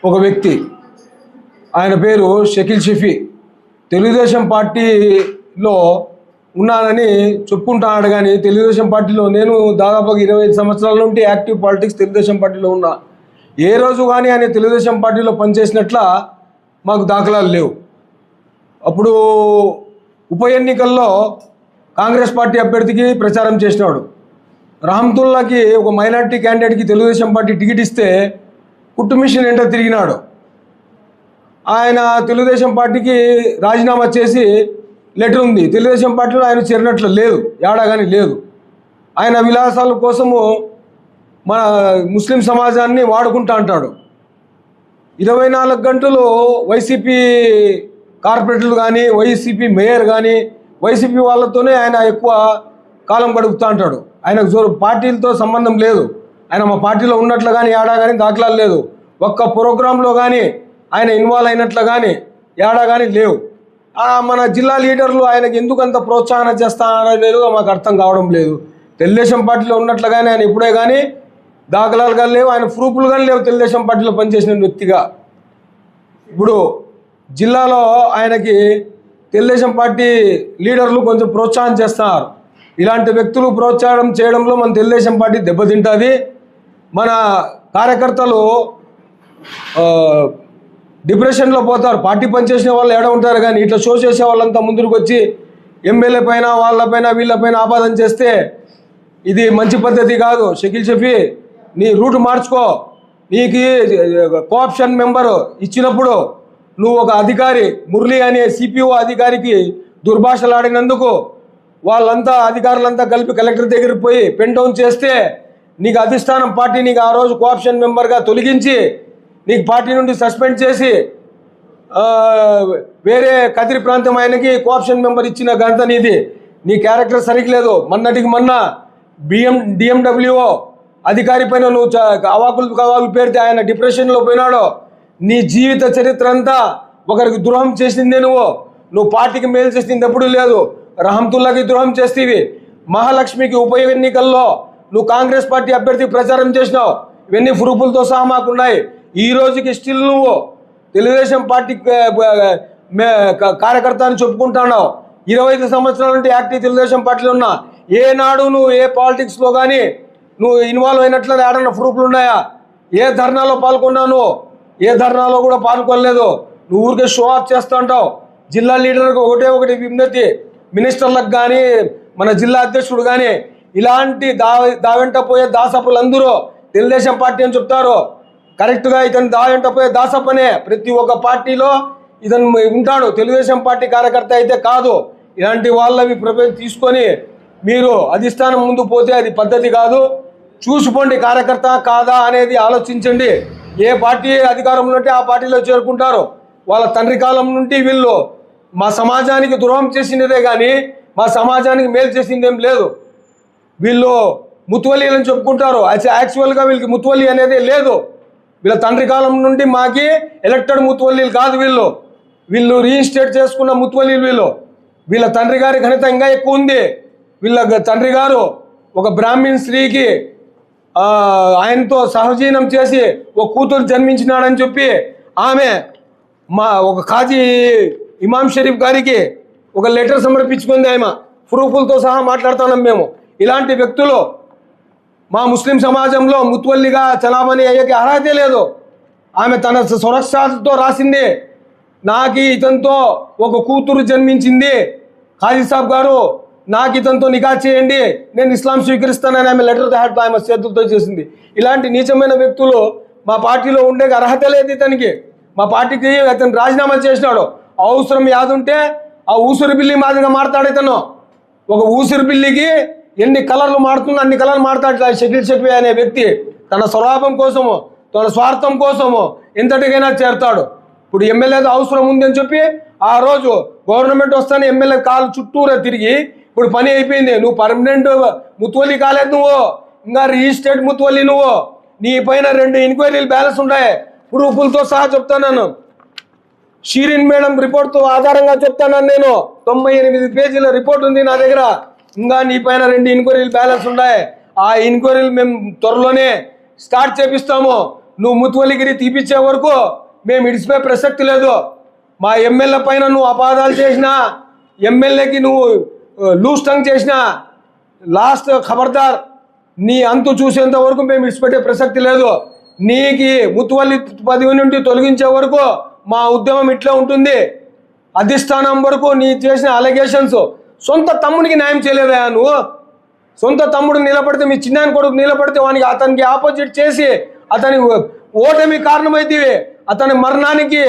ఒక వ్యక్తి, ఆయన పేరు షకీల్ షఫీ, తెలుగుదేశం పార్టీలో ఉన్నానని చెప్పుకుంటున్నాడు. కానీ తెలుగుదేశం పార్టీలో నేను దాదాపుగా 25 సంవత్సరాల నుండి యాక్టివ్ పాలిటిక్స్ తెలుగుదేశం పార్టీలో ఉన్నా. ఏ రోజు కానీ ఆయన తెలుగుదేశం పార్టీలో పనిచేసినట్ల మాకు దాఖలాలు లేవు. అప్పుడు ఉప ఎన్నికల్లో కాంగ్రెస్ పార్టీ అభ్యర్థికి ప్రచారం చేసినాడు. రహమతుల్లాకి, ఒక మైనార్టీ క్యాండిడేట్కి తెలుగుదేశం పార్టీ టికెట్ ఇస్తే కుట్టు మిషన్ వెంట తిరిగినాడు. ఆయన తెలుగుదేశం పార్టీకి రాజీనామా చేసి లెటర్ ఉంది. తెలుగుదేశం పార్టీలో ఆయన చేరినట్లు లేదు, ఏడాగాని లేదు. ఆయన విలాసాల కోసము మన ముస్లిం సమాజాన్ని వాడుకుంటా అంటాడు. 24 గంటలు వైసీపీ కార్పొరేటర్లు కానీ, వైసీపీ మేయర్ కానీ, వైసీపీ వాళ్ళతోనే ఆయన ఎక్కువ కాలం గడుపుతూ అంటాడు. ఆయనకు పార్టీలతో సంబంధం లేదు. ఆయన మా పార్టీలో ఉన్నట్లు కానీ ఏడా కానీ దాఖలాలు లేదు. ఒక్క ప్రోగ్రాంలో కానీ ఆయన ఇన్వాల్వ్ అయినట్లు కానీ ఏడా కానీ లేవు. మన జిల్లా లీడర్లు ఆయనకు ఎందుకు అంత ప్రోత్సాహన చేస్తారో మాకు అర్థం కావడం లేదు. తెలుగుదేశం పార్టీలో ఉన్నట్లు కానీ ఆయన ఇప్పుడే కానీ దాఖలాలు కానీ లేవు, ఆయన ప్రూఫ్లు కానీ లేవు తెలుగుదేశం పార్టీలో పనిచేసిన వ్యక్తిగా. ఇప్పుడు జిల్లాలో ఆయనకి తెలుగుదేశం పార్టీ లీడర్లు కొంచెం ప్రోత్సాహం చేస్తున్నారు. ఇలాంటి వ్యక్తులు ప్రోత్సాహం చేయడంలో మన తెలుగుదేశం పార్టీ దెబ్బతింటుంది. మన కార్యకర్తలు డిప్రెషన్లో పోతారు. పార్టీ పనిచేసిన వాళ్ళు ఏడ ఉంటారు, కానీ ఇట్లా షో చేసే వాళ్ళంతా ముందుకు వచ్చి ఎమ్మెల్యే పైన వాళ్ళపైన వీళ్ళపైన ఆపాదన చేస్తే ఇది మంచి పద్ధతి కాదు. షకీల్ షఫీ, నీ రూట్ మార్చుకో. నీకు కోఆప్షన్ మెంబరు ఇచ్చినప్పుడు నువ్వు ఒక అధికారి మురళి అనే సిపిఓ అధికారికి దుర్భాషలాడినందుకు వాళ్ళంతా అధికారులంతా కలిపి కలెక్టర్ దగ్గరికి పోయి పెన్ డౌన్ చేస్తే నీకు అధిష్టానం పార్టీ నీకు ఆ రోజు కోఆప్షన్ మెంబర్గా తొలగించి నీకు పార్టీ నుండి సస్పెండ్ చేసి వేరే కదిరి ప్రాంతం ఆయనకి కోఆప్షన్ మెంబర్ ఇచ్చిన ఘనత నీది. నీ క్యారెక్టర్ సరిగ్లేదు. మొన్నటికి మొన్న డిఎండబ్ల్యూఓ అధికారి పైన నువ్వు అవాకులు పేరితే ఆయన డిప్రెషన్లో పోయినాడు. నీ జీవిత చరిత్ర అంతా ఒకరికి ద్రోహం చేసిందే. నువ్వు పార్టీకి మేలు చేసింది ఎప్పుడు లేదు. రహమతుల్లాకి ద్రోహం చేస్తేవి. మహాలక్ష్మికి ఉప ఎన్నికల్లో నువ్వు కాంగ్రెస్ పార్టీ అభ్యర్థికి ప్రచారం చేసినావు. ఇవన్నీ ప్రూఫులతో సహా మాకున్నాయి. ఈ రోజుకి స్టిల్ నువ్వు తెలుగుదేశం పార్టీ కార్యకర్త అని చెప్పుకుంటున్నావు. 25 సంవత్సరాల నుండి యాక్టివ్ తెలుగుదేశం పార్టీలో ఉన్నా. ఏనాడు నువ్వు ఏ పాలిటిక్స్లో కానీ నువ్వు ఇన్వాల్వ్ అయినట్లు ఏడన్నా ప్రూఫ్లు ఉన్నాయా? ఏ ధర్నాలో పాల్గొన్నావు? ఏ ధర్నాలో కూడా పాల్గొనలేదు. నువ్వు ఊరికే షో ఆఫ్ చేస్తూ ఉంటావు. జిల్లా లీడర్కి ఒకటి విజ్ఞప్తి, మినిస్టర్లకు కానీ మన జిల్లా అధ్యక్షుడు కానీ ఇలాంటి దావెంట పోయే దాసప్పులు అందరూ తెలుగుదేశం పార్టీ అని చెప్తారు. కరెక్ట్గా ఇతను దావెంట పోయే దాసప్పనే. ప్రతి ఒక్క పార్టీలో ఇతను ఉంటాడు. తెలుగుదేశం పార్టీ కార్యకర్త అయితే కాదు. ఇలాంటి వాళ్ళవి తీసుకొని మీరు అధిష్టానం ముందు పోతే అది పద్ధతి కాదు. చూసుకోండి, కార్యకర్త కాదా అనేది ఆలోచించండి. ఏ పార్టీ అధికారంలో ఉంటే ఆ పార్టీలో చేరుకుంటారు. వాళ్ళ తండ్రి కాలం నుండి వీళ్ళు మా సమాజానికి ద్రోహం చేసినదే కానీ మా సమాజానికి మేలు చేసిందేం లేదు. వీళ్ళు ముత్వల్లీలని చెప్పుకుంటారు. యాక్చువల్గా వీళ్ళకి ముత్వల్లి అనేది లేదు. వీళ్ళ తండ్రి కాలం నుండి మాకి ఎలక్టెడ్ ముత్వల్లీలు కాదు. వీళ్ళు రీఇన్స్టేట్ చేసుకున్న ముత్వల్లీలు. వీళ్ళ తండ్రి గారి ఘనత ఇంకా ఎక్కువ ఉంది. వీళ్ళ తండ్రి గారు ఒక బ్రాహ్మణ్ స్త్రీకి ఆయనతో సహజీవనం చేసి ఒక కూతురు జన్మించినాడని చెప్పి ఆమె ఒక ఖాజీ ఇమాం షరీఫ్ గారికి ఒక లెటర్ సమర్పించుకుంది. ఆమె ప్రూఫులతో సహా మాట్లాడుతున్నాం మేము. ఇలాంటి వ్యక్తులు మా ముస్లిం సమాజంలో ముత్వల్లిగా చలామణి అయ్యేకి అర్హతే లేదు. ఆమె తన స్వరక్షతో రాసింది, నాకు ఇతనితో ఒక కూతురు జన్మించింది, ఖాజీ సాబ్ గారు నాకు ఇతనితో నికా చేయండి, నేను ఇస్లాం స్వీకరిస్తానని ఆమె లెటర్ ఆమె చేతులతో చేసింది. ఇలాంటి నీచమైన వ్యక్తులు మా పార్టీలో ఉండే అర్హత లేదు ఇతనికి. మా పార్టీకి అతను రాజీనామా చేసినాడు. అవసరం యాదుంటే ఆ ఊసురు బిల్లి మాదిరిగా మారుతాడు ఇతను. ఒక ఊసురు బిల్లికి ఎన్ని కలర్లు మారుతుందో అన్ని కలర్లు మారుతాడు షకీల్ షఫీ అనే వ్యక్తి. తన స్వలాభం కోసము, తన స్వార్థం కోసము ఎంతటికైనా చేరుతాడు. ఇప్పుడు ఎమ్మెల్యేతో అవసరం ఉంది అని చెప్పి ఆ రోజు గవర్నమెంట్ వస్తానే ఎమ్మెల్యే కాలు చుట్టూరా తిరిగి ఇప్పుడు పని అయిపోయింది. నువ్వు పర్మనెంట్ ముత్వల్లి కాలేదు, నువ్వు ఇంకా రిజిస్టర్డ్ ముత్వల్లి. నీ పైన 2 ఎంక్వైరీలు బ్యాలెన్స్ ఉన్నాయి. ప్రూఫులతో సహా చెప్తాను. షీరిన్ మేడం రిపోర్ట్తో ఆధారంగా చెప్తాను. నేను 98 పేజీల రిపోర్ట్ ఉంది నా దగ్గర. ఇంకా నీ పైన 2 ఎంక్వైరీలు బ్యాలెన్స్ ఉన్నాయి. ఆ ఎంక్వైరీలు మేము త్వరలోనే స్టార్ట్ చేపిస్తాము. నువ్వు ముతువల్లిగిరి తీపిచ్చే వరకు మేము ఇడిచిపోయే ప్రసక్తి లేదు. మా ఎమ్మెల్యే పైన నువ్వు అపాదాలు చేసినా, ఎమ్మెల్యేకి నువ్వు లూజ్ టంగ్ చేసినా, లాస్ట్ ఖబర్దార్, నీ అంతు చూసేంత వరకు మేము ఇడిచిపెట్టే ప్రసక్తి లేదు. నీకు ముతువల్లి పదవి నుండి తొలగించే వరకు మా ఉద్యమం ఇట్లా ఉంటుంది. అధిష్టానం వరకు నీ చేసిన అలిగేషన్స్, సొంత తమ్మునికి న్యాయం చేయలేదా నువ్వు? సొంత తమ్ముడు నిలబడితే, మీ చిన్న కొడుకు నిలబడితే వానికి అతనికి ఆపోజిట్ చేసి అతని ఓటమి కారణమైతే అతని మరణానికి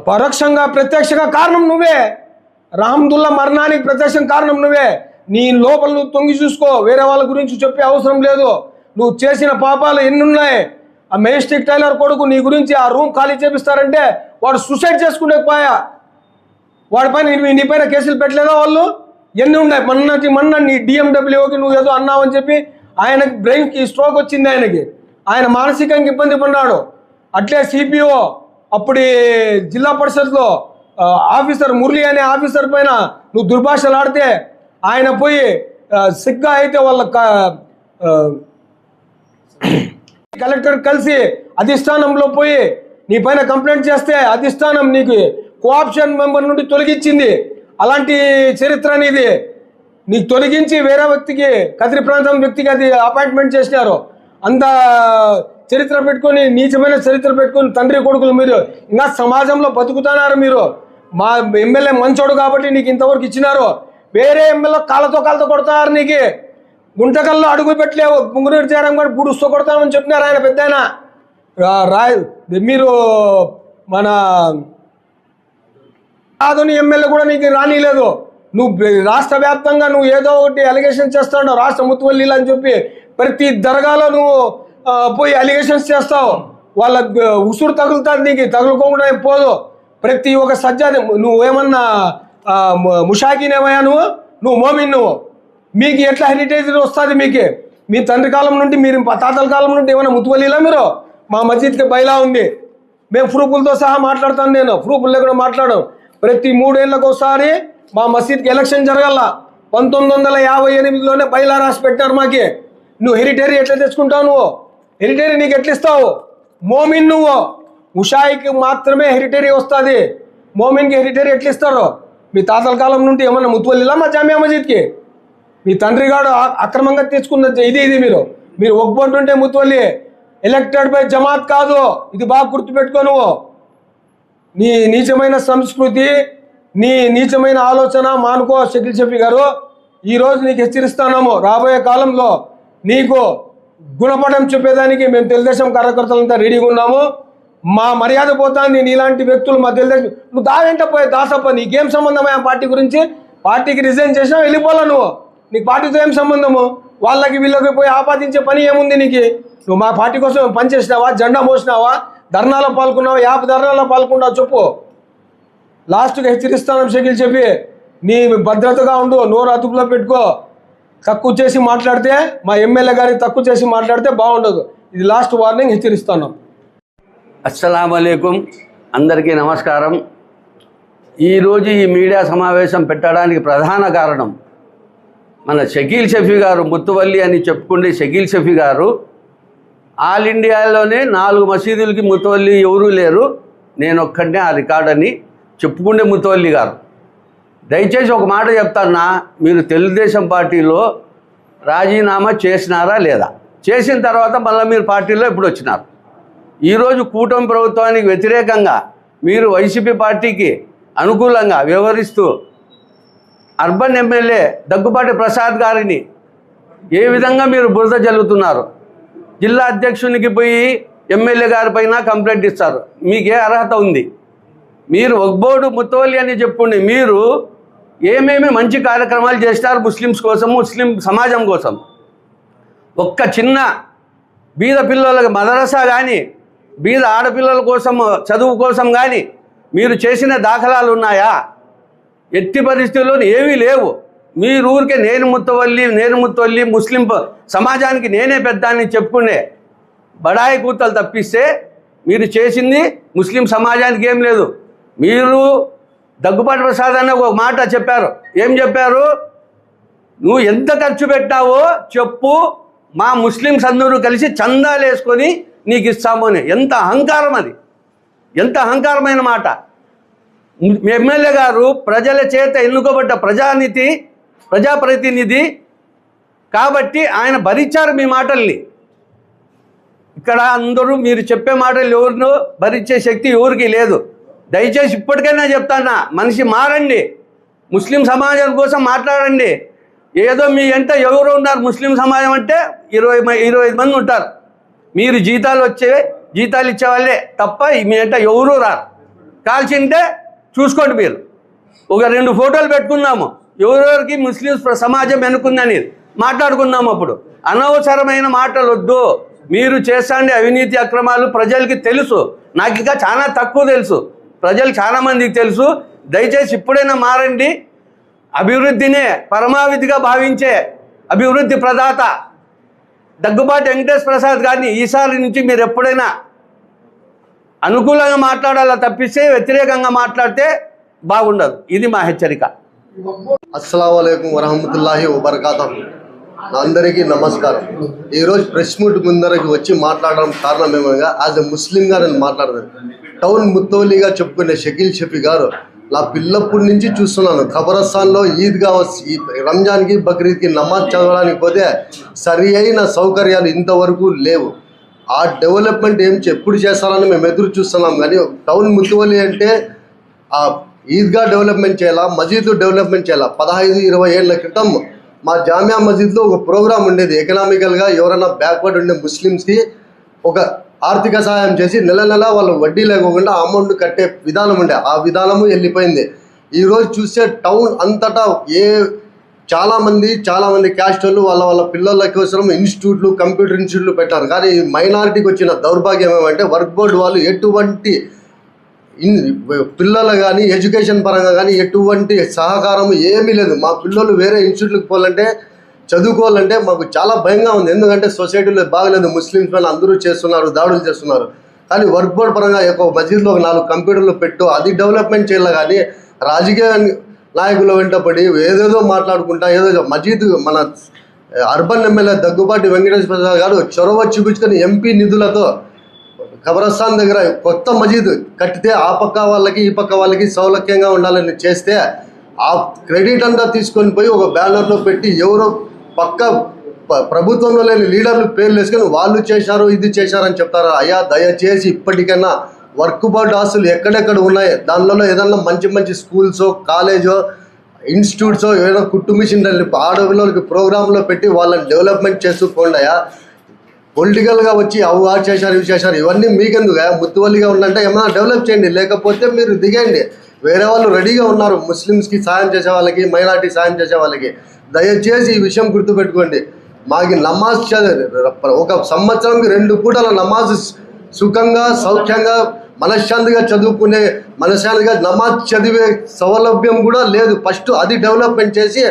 పరోక్షంగా ప్రత్యక్షంగా కారణం నువ్వే. రహమతుల్లా మరణానికి ప్రత్యక్షం కారణం నువ్వే. నీ లోపల నువ్వు తొంగి చూసుకో, వేరే వాళ్ళ గురించి చెప్పే అవసరం లేదు. నువ్వు చేసిన పాపాలు ఎన్ని ఉన్నాయి. ఆ మెజెస్టిక్ టైలర్ కొడుకు నీ గురించి ఆ రూమ్ ఖాళీ చేపిస్తారంటే వాడు సూసైడ్ చేసుకునే పోయా. వాడిపైన నీ పైన కేసులు పెట్టలేదా వాళ్ళు? ఎన్ని ఉన్నాయి? మొన్న నీ డిఎండబ్ల్యూకి నువ్వు ఏదో అన్నావని చెప్పి ఆయనకి బ్రెయిన్కి స్ట్రోక్ వచ్చింది. ఆయన మానసికంగా ఇబ్బంది పడ్డాడు. అట్లే సిపిఓ అప్పుడు జిల్లా పరిషత్లో ఆఫీసర్ మురళి అనే ఆఫీసర్ పైన నువ్వు దుర్భాషలు ఆడితే ఆయన పోయి సిగ్గా అయితే వాళ్ళ కలెక్టర్ కలిసి అధిష్టానంలో పోయి నీ పైన కంప్లైంట్ చేస్తే అధిష్టానం నీకు కోఆప్షన్ మెంబర్ నుండి తొలగించింది. అలాంటి చరిత్ర అనేది నీకు తొలగించి వేరే వ్యక్తికి, కదిరి ప్రాంతం వ్యక్తికి అది అపాయింట్మెంట్ చేసినారు. అంత చరిత్ర పెట్టుకొని, నీచమైన చరిత్ర పెట్టుకొని తండ్రి కొడుకులు మీరు ఇంకా సమాజంలో బతుకుతున్నారు. మీరు మా ఎమ్మెల్యే మంచోడు కాబట్టి నీకు ఇంతవరకు ఇచ్చినారు. వేరే ఎమ్మెల్యే కాళ్ళతో కొడతారు. నీకు గుంటకల్లో అడుగు పెట్టలేవు. ముంగునూరు చేరం కూడా బుడుస్తూ కొడతామని చెప్పినారు ఆయన పెద్ద మీరు మన ఆధుని ఎమ్మెల్యే కూడా నీకు రానిలేదు. నువ్వు రాష్ట్ర వ్యాప్తంగా నువ్వు ఏదో ఒకటి అలిగేషన్ చేస్తావు. రాష్ట్ర ముతువల్లీలు అని చెప్పి ప్రతి దర్గాలో నువ్వు పోయి అలిగేషన్స్ చేస్తావు. వాళ్ళ ఉసురు తగులుతుంది, నీకు తగులుకోకుండా పోదు. ప్రతి ఒక్క సజ్జాది నువ్వేమన్నా ముషాకినేమయ్యా? నువ్వు మోమిన్. మీకు ఎట్లా హెరిటేజ్ వస్తుంది? మీ తండ్రి కాలం నుండి, మీరు తాతల కాలం నుండి ఏమైనా ముతువల్లీలా మీరు? మా మస్జిద్కి బయలా ఉంది. మేము ప్రూఫ్లతో సహా మాట్లాడతాను. నేను ప్రూఫ్లు లేకుండా మాట్లాడను. ప్రతి 3 ఏళ్ళకు ఒకసారి మా మసీద్కి ఎలక్షన్ జరగాల. 1958లోనే బయలా రాసి పెట్టారు మాకి. నువ్వు హెరిటరీ ఎట్లా తెచ్చుకుంటావు? నువ్వు హెరిటరీ నీకు ఎట్లా ఇస్తావు? మోమిన్ నువ్వు. ఉషాయికి మాత్రమే హెరిటరీ వస్తుంది. మోమిన్కి హెరిటరీ ఎట్లా ఇస్తారు? మీ తాతల కాలం నుండి ఏమన్నా ముతువల్లిలా మా జామియా మసీద్కి? మీ తండ్రి గారు అక్రమంగా తెచ్చుకున్న ఇది మీరు ఒప్పుకుంటుంటే ముతువల్లి. ఎలక్టెడ్ బై జమాత్ కాదు. ఇది బాగా గుర్తుపెట్టుకో. నువ్వు నీ నీచమైన సంస్కృతి, నీ నీచమైన ఆలోచన మానుకో షకీల్ షఫీ గారు. ఈరోజు నీకు హెచ్చరిస్తున్నాము, రాబోయే కాలంలో నీకు గుణపటం చెప్పేదానికి మేము తెలుగుదేశం కార్యకర్తలంతా రెడీగా ఉన్నాము. మా మర్యాద పోతాంది. నీలాంటి వ్యక్తులు మా తెలుగుదేశం, నువ్వు దావెంట పోయి దాసప్ప, నీకేం సంబంధం ఆ పార్టీ గురించి? పార్టీకి రిజైన్ చేసినా వెళ్ళిపోలా నువ్వు. నీకు పార్టీతో ఏం సంబంధము? వాళ్ళకి వీళ్ళకి పోయి ఆపాదించే పని ఏముంది నీకు? నువ్వు మా పార్టీ కోసం పనిచేసినావా? జెండా మోసినావా? ధర్నాలో పాల్గొన్నావా? 50 ధర్నాలో పాల్గొన్నావు చెప్పు. లాస్ట్గా హెచ్చరిస్తాను షకీల్ షఫీ, నీ భద్రతగా ఉండు. నోరు అదుపులో పెట్టుకో. తక్కువ చేసి మాట్లాడితే, మా ఎమ్మెల్యే గారికి తక్కువ చేసి మాట్లాడితే బాగుండదు. ఇది లాస్ట్ వార్నింగ్, హెచ్చరిస్తాను. అస్సలాము అలైకుం. అందరికీ నమస్కారం. ఈరోజు ఈ మీడియా సమావేశం పెట్టడానికి ప్రధాన కారణం మన షకీల్ షఫీ గారు. ముతువల్లి అని చెప్పుకుంటే షకీల్ షఫీ గారు ఆల్ ఇండియాలోనే 4 మసీదులకి ముతువల్లి ఎవరూ లేరు, నేను ఒక్కడనే ఆ రికార్డ్ అని చెప్పుకుంటే ముతువల్లి గారు. దయచేసి ఒక మాట చెప్తానా, మీరు తెలుగుదేశం పార్టీలో రాజీనామా చేసినారా లేదా? చేసిన తర్వాత మళ్ళీ మీరు పార్టీలో ఇప్పుడు వచ్చినారు. ఈరోజు కూటమి ప్రభుత్వానికి వ్యతిరేకంగా మీరు వైసీపీ పార్టీకి అనుకూలంగా వ్యవహరిస్తూ అర్బన్ ఎమ్మెల్యే దగ్గుబాటి ప్రసాద్ గారిని ఏ విధంగా మీరు బురద జల్లుతున్నారు? జిల్లా అధ్యక్షునికి పోయి ఎమ్మెల్యే గారి పైన కంప్లైంట్ ఇస్తారు. మీకే అర్హత ఉంది? మీరు ఒక్బోర్డు ముతవల్లి అని చెప్పుకోండి. మీరు ఏమేమి మంచి కార్యక్రమాలు చేస్తారు ముస్లిమ్స్ కోసం, ముస్లిం సమాజం కోసం? ఒక్క చిన్న బీద పిల్లలకు మదరసా కానీ, బీద ఆడపిల్లల కోసం చదువు కోసం కానీ మీరు చేసిన దాఖలాలు ఉన్నాయా? ఎట్టి పరిస్థితుల్లో ఏమీ లేవు. మీరు ఊరికే నేను ముతవల్లి ముస్లిం సమాజానికి నేనే పెద్ద అని చెప్పుకునే బడాయి కూతలు తప్పిస్తే మీరు చేసింది ముస్లిం సమాజానికి ఏం లేదు. మీరు దగ్గుబాటి ప్రసాద్ అనే ఒక మాట చెప్పారు. ఏం చెప్పారు? నువ్వు ఎంత ఖర్చు పెట్టావో చెప్పు, మా ముస్లిమ్స్ అందరూ కలిసి చందాలు వేసుకొని నీకు ఇస్తాము అని. ఎంత అహంకారం అది, ఎంత అహంకారమైన మాట. ఎమ్మెల్యే గారు ప్రజల చేత ఎన్నుకోబడ్డ ప్రజాప్రతినిధి కాబట్టి ఆయన భరించారు మీ మాటల్ని. ఇక్కడ అందరూ మీరు చెప్పే మాటలు ఎవరినో భరించే శక్తి ఎవరికి లేదు. దయచేసి ఇప్పటికైనా చెప్తానా, మనిషి మారండి, ముస్లిం సమాజం కోసం మాట్లాడండి. ఏదో మీ వెంట ఎవరు ఉన్నారు ముస్లిం సమాజం అంటే 25 మంది ఉంటారు. మీరు జీతాలు ఇచ్చే వాళ్ళే తప్ప మీ వెంట ఎవరూ రారు. కాల్చింటే చూసుకోండి, మీరు ఒక 2 ఫోటోలు పెట్టుకుందాము, ఎవరెవరికి ముస్లిం సమాజం వెనుకుందని మాట్లాడుకుందాము. అప్పుడు అనవసరమైన మాటలు వద్దు. మీరు చేసండి అవినీతి అక్రమాలు ప్రజలకి తెలుసు, నాకు ఇంకా చాలా తక్కువ తెలుసు, ప్రజలు చాలామందికి తెలుసు. దయచేసి ఇప్పుడైనా మారండి. అభివృద్ధినే పరమావధిగా భావించే అభివృద్ధి ప్రదాత దగ్గుబాటి వెంకటేశ్వర ప్రసాద్ గారిని ఈసారి నుంచి మీరు ఎప్పుడైనా అనుకూలంగా మాట్లాడాలా తప్పిస్తే వ్యతిరేకంగా మాట్లాడితే బాగుండదు. ఇది మా హెచ్చరిక. అస్సలాము అలైకుం వరహమతుల్లాహి వబర్కాతుహు. అందరికీ నమస్కారం. ఈరోజు ప్రెస్ మీట్ ముందరకు వచ్చి మాట్లాడడం కారణం ఏమనగా యాజ్ ఎ ముస్లింగా నేను మాట్లాడతాను. టౌన్ ముత్తోలీగా చెప్పుకునే షకీల్ షఫీ గారు నా పిల్లప్పటి నుంచి చూస్తున్నాను. ఖబరస్థాన్లో ఈద్గా రంజాన్కి బక్రీద్కి నమాజ్ చదవడానికి పోతే సరి అయిన సౌకర్యాలు ఇంతవరకు లేవు. ఆ డెవలప్మెంట్ ఎప్పుడు చేస్తారని మేము ఎదురు చూస్తున్నాం. కానీ టౌన్ ముత్తోలీ అంటే ఆ ఈద్గా డెవలప్మెంట్ చేయాలా, మసీదు డెవలప్మెంట్ చేయాలా. 15-20 ఏళ్ల క్రితం మా జామియా మసీద్లో ఒక ప్రోగ్రాం ఉండేది. ఎకనామికల్గా ఎవరైనా బ్యాక్వర్డ్ ఉండే ముస్లిమ్స్కి ఒక ఆర్థిక సహాయం చేసి నెల వాళ్ళు వడ్డీ లేకుండా అమౌంట్ కట్టే విధానం ఉండే. ఆ విధానము వెళ్ళిపోయింది. ఈరోజు చూస్తే టౌన్ అంతటా చాలామంది క్యాస్ట్ వాళ్ళు వాళ్ళ పిల్లల కోసం ఇన్స్టిట్యూట్లు, కంప్యూటర్ ఇన్స్టిట్యూట్లు పెట్టారు. కానీ మైనారిటీకి వచ్చిన దౌర్భాగ్యం ఏమంటే వర్క్ బోర్డు వాళ్ళు ఎటువంటి పిల్లలు కానీ ఎడ్యుకేషన్ పరంగా కానీ ఎటువంటి సహకారం ఏమీ లేదు. మా పిల్లలు వేరే ఇన్స్టిట్యూట్లకు పోవాలంటే చదువుకోవాలంటే మాకు చాలా భయంగా ఉంది. ఎందుకంటే సొసైటీలో బాగలేదు, ముస్లిమ్స్ పైన అందరూ చేస్తున్నారు, దాడులు చేస్తున్నారు. కానీ వర్క్ బోర్డ్ పరంగా ఒక మసీద్లో 4 కంప్యూటర్లు పెట్టు, అది డెవలప్మెంట్ చేయాలి. కానీ రాజకీయ నాయకుల వెంటపడి ఏదేదో మాట్లాడుకుంటా ఏదో మసీద్ మన అర్బన్ ఎమ్మెల్యే దగ్గుబాటి వెంకటేశ్వర ప్రసాద్ గారు చొరవ చూపించుకొని ఎంపీ నిధులతో ఖబరస్థాన్ దగ్గర కొత్త మసీద్ కట్టితే ఆ పక్క వాళ్ళకి ఈ పక్క వాళ్ళకి సౌలభ్యంగా ఉండాలని చేస్తే ఆ క్రెడిట్ అంతా తీసుకొని పోయి ఒక బ్యానర్లో పెట్టి ఎవరో పక్క ప్రభుత్వంలో లేని లీడర్లు పేర్లు వేసుకొని వాళ్ళు చేశారు ఇది చేశారని చెప్తారు. అయ్యా దయచేసి ఇప్పటికైనా వర్క్ బోర్డ్ ఆస్తులు ఎక్కడెక్కడ ఉన్నాయి దానిలో ఏదన్నా మంచి స్కూల్సో కాలేజో ఇన్స్టిట్యూట్సో ఏదైనా కుట్టు మిషన్ ఆడపిల్లలకి ప్రోగ్రాంలో పెట్టి వాళ్ళని డెవలప్మెంట్ చేసుకోండి. అయ్యా పొలిటికల్గా వచ్చి అవి చేశారు ఇవి చేశారు ఇవన్నీ మీకెందుకు? ముత్తువల్లిగా ఉందంటే ఏమైనా డెవలప్ చేయండి, లేకపోతే మీరు దిగండి. వేరే వాళ్ళు రెడీగా ఉన్నారు ముస్లిమ్స్కి సాయం చేసే వాళ్ళకి, మైనారిటీ సాయం చేసే వాళ్ళకి. దయచేసి ఈ విషయం గుర్తుపెట్టుకోండి. మాకు నమాజ్ ఒక సంవత్సరంకి 2 పూటల నమాజ్ సుఖంగా సౌఖ్యంగా మనశ్శాంతిగా చదువుకునే మనశ్శాంతిగా నమాజ్ చదివే సౌలభ్యం కూడా లేదు. ఫస్ట్ అది డెవలప్మెంట్ చేసి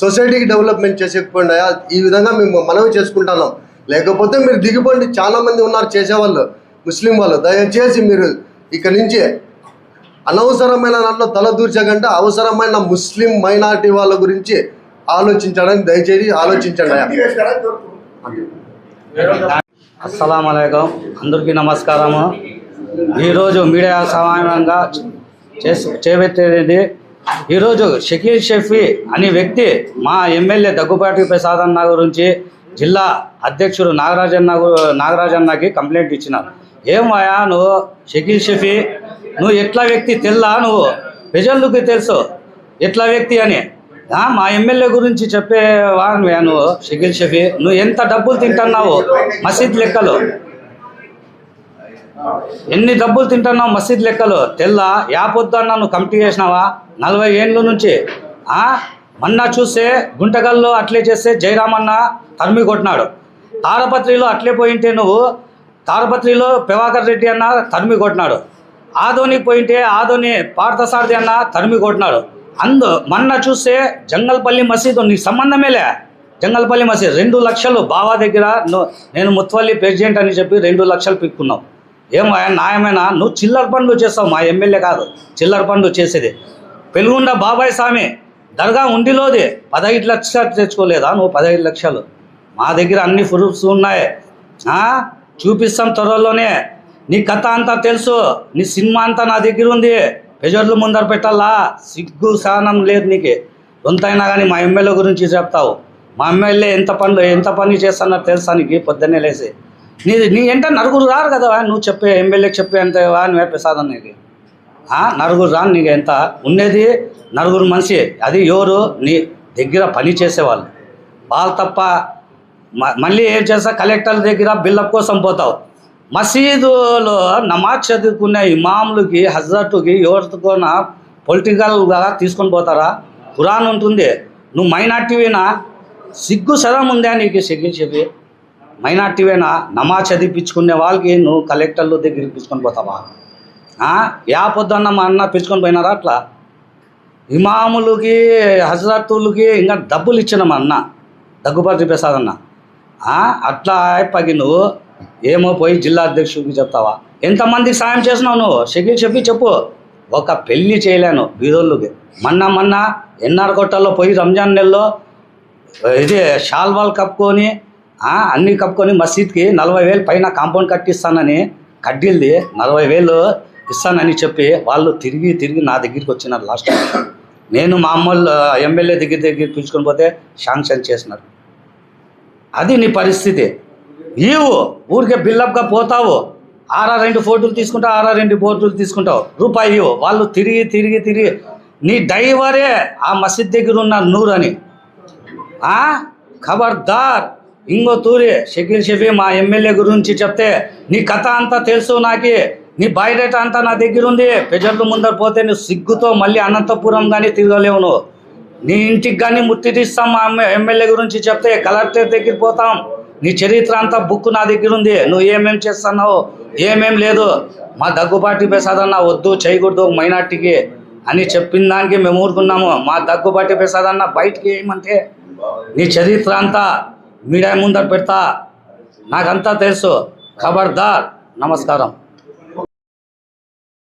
సొసైటీకి డెవలప్మెంట్ చేసేకపోండి. ఈ విధంగా మేము మనవి చేసుకుంటున్నాం. లేకపోతే మీరు దిగిపోండి. చాలామంది ఉన్నారు చేసేవాళ్ళు ముస్లిం వాళ్ళు. దయచేసి మీరు ఇక్కడి నుంచి అనవసరమైన దాంట్లో తలదూర్చకంటే అవసరమైన ముస్లిం మైనారిటీ వాళ్ళ గురించి ఆలోచించడానికి దయచేసి ఆలోచించండి. అస్సలాము అలైకుం. అందరికీ నమస్కారము. ఈరోజు మీడియా సమావేశంగా చేపట్టేది ఈరోజు షకీల్ షఫీ అనే వ్యక్తి మా ఎమ్మెల్యే దగ్గుబాటి ప్రసాద్ అన్న గురించి జిల్లా అధ్యక్షుడు నాగరాజన్నకి కంప్లైంట్ ఇచ్చినారు. ఏమయ్యా నువ్వు షకీల్ షఫీ నువ్వు ఎట్లా వ్యక్తి తెల్లా? నువ్వు ప్రజలకు తెలుసు ఎట్లా వ్యక్తి అని. మా ఎమ్మెల్యే గురించి చెప్పేవా నువ్వు? షకీల్ షఫీ నువ్వు ఎంత డబ్బులు తింటున్నావు మసీద్ లెక్కలు, ఎన్ని డబ్బులు తింటున్నావు మసీద్ లెక్కలు తెల్లా? యాపొద్దన్న నువ్వు కమిటీ చేసినావా 40 ఏళ్ళ నుంచి? మొన్న చూస్తే గుంటగల్లో అట్లే చేస్తే జయరామన్న తరిమి కొట్టినాడు. తాడపత్రిలో అట్లే పోయింటే నువ్వు తాడపత్రిలో ప్రభాకర్ రెడ్డి అన్న తరిమి కొట్టినాడు. ఆదోనికి పోయింటే ఆదోని పార్థసారథి అన్న తరిమి కొట్టినాడు. మొన్న చూస్తే జంగల్పల్లి మసీదు నీకు సంబంధమేలే. జంగల్పల్లి మసీద్ 2 లక్షలు బావా దగ్గర నేను ముత్వల్లి ప్రెసిడెంట్ అని చెప్పి 2 లక్షలు పిక్కున్నావు. ఏమో న్యాయమైనా? నువ్వు చిల్లర పనులు చేస్తావు. మా ఎమ్మెల్యే కాదు చిల్లర పనులు చేసేది. పెలుగుండ బాబాయ్ స్వామి దర్గా ఉండిలోది 15 లక్షలు తెచ్చుకోలేదా నువ్వు? 15 లక్షలు మా దగ్గర అన్ని ప్రూఫ్స్ ఉన్నాయి. చూపిస్తాం త్వరలోనే. నీ కథ అంతా తెలుసు, నీ సినిమా అంతా నా దగ్గర ఉంది. ప్రజలు ముందర పెట్టాలా? సిగ్గు సహనం లేదు నీకు. ఎంతైనా కానీ మా ఎమ్మెల్యే గురించి చెప్తావు. మా ఎమ్మెల్యే ఎంత పని చేస్తున్నారు తెలుసా నీకు? పొద్దున్నే లేసి నీ ఎంట నలుగురు రారు కదా, నువ్వు చెప్పే ఎమ్మెల్యేకి చెప్పే అంత నువ్వే ప్రసాదం నీకు. నలుగురు రాను నీకు ఎంత ఉండేది? నలుగురు మనిషి. అది ఎవరు? నీ దగ్గర పని చేసేవాళ్ళు. వాళ్ళు తప్ప మళ్ళీ ఏం చేస్తా, కలెక్టర్ దగ్గర బిల్డప్ కోసం పోతావు. మసీదులో నమాజ్ చదువుకునే ఇమాములకి హజరతుకి ఎవరితోన పొలిటికల్గా తీసుకొని పోతారా? ఖురాన్ ఉంటుంది. నువ్వు మైనార్టీవేనా? సిగ్గు శరం ఉందా నీకు? చెప్పి మైనార్టీవేనా? నమాజ్ చదివిపించుకునే వాళ్ళకి నువ్వు కలెక్టర్ల దగ్గరికి పిలుచుకొని పోతావా? పొద్దున్న మా అన్న పిలుచుకొని పోయినారా? అట్లా ఇమాములకి హజరతులకి ఇంకా డబ్బులు ఇచ్చిన మా అన్న దగ్గుబాటి ప్రసాద్ అన్న. అట్లా అయిపోయి నువ్వు ఏమో పోయి జిల్లా అధ్యక్షుడికి చెప్తావా? ఎంతమందికి సాయం చేసినావు నువ్వు? షకీల్ షఫీ చెప్పు. ఒక పెళ్ళి చేయలేను బీదోళ్ళకి. మొన్న ఎన్ఆర్ కొట్టల్లో పోయి రంజాన్ నెలలో ఇది షాల్వాల్ కప్పుకొని అన్నీ కప్పుకొని మసీద్కి 40,000 పైన కాంపౌండ్ కట్టిస్తానని కడ్డీలది 40,000 ఇస్తానని చెప్పి వాళ్ళు తిరిగి నా దగ్గరికి వచ్చినారు. లాస్ట్ నేను మామూలు ఎమ్మెల్యే దగ్గర పిలుచుకొని పోతే శాంక్షన్ చేసినారు. అది నీ పరిస్థితి. ఊరికే బిల్డప్గా పోతావు. 2 ఫోటోలు తీసుకుంటావు, 2 ఫోటోలు తీసుకుంటావు, రూపాయి వాళ్ళు తిరిగి నీ డ్రైవరే ఆ మసీద్ దగ్గర ఉన్న నూర్ అని. ఖబర్దార్ ఇంకో తూరి షకీల్ షఫీ మా ఎమ్మెల్యే గురించి చెప్తే నీ కథ అంతా తెలుసు నాకి. నీ బయోడేటా అంతా నా దగ్గర ఉంది. ప్రజలు ముందర పోతే నువ్వు సిగ్గుతో మళ్ళీ అనంతపురం కానీ తిరగలేవు. నువ్వు నీ ఇంటికి కానీ ముట్టిస్తాం. మా ఎమ్మెల్యే గురించి చెప్తే కలెక్టర్ దగ్గరికి పోతాం. నీ చరిత్ర అంతా బుక్ నా దగ్గర ఉంది. నువ్వు ఏమేం చేస్తున్నావు, ఏమేం లేదు. మా దగ్గుబాటి ప్రసాద్ అన్న వద్దు చేయకూడదు మైనార్టీకి అని చెప్పిన దానికి మేము ఊరుకున్నాము. మా దగ్గుబాటి ప్రసాద్ అన్న బయటికి ఏమంటే నీ చరిత్ర అంతా మీడియా ముందర పెడతా, నాకంతా తెలుసు. ఖబర్దార్. నమస్కారం.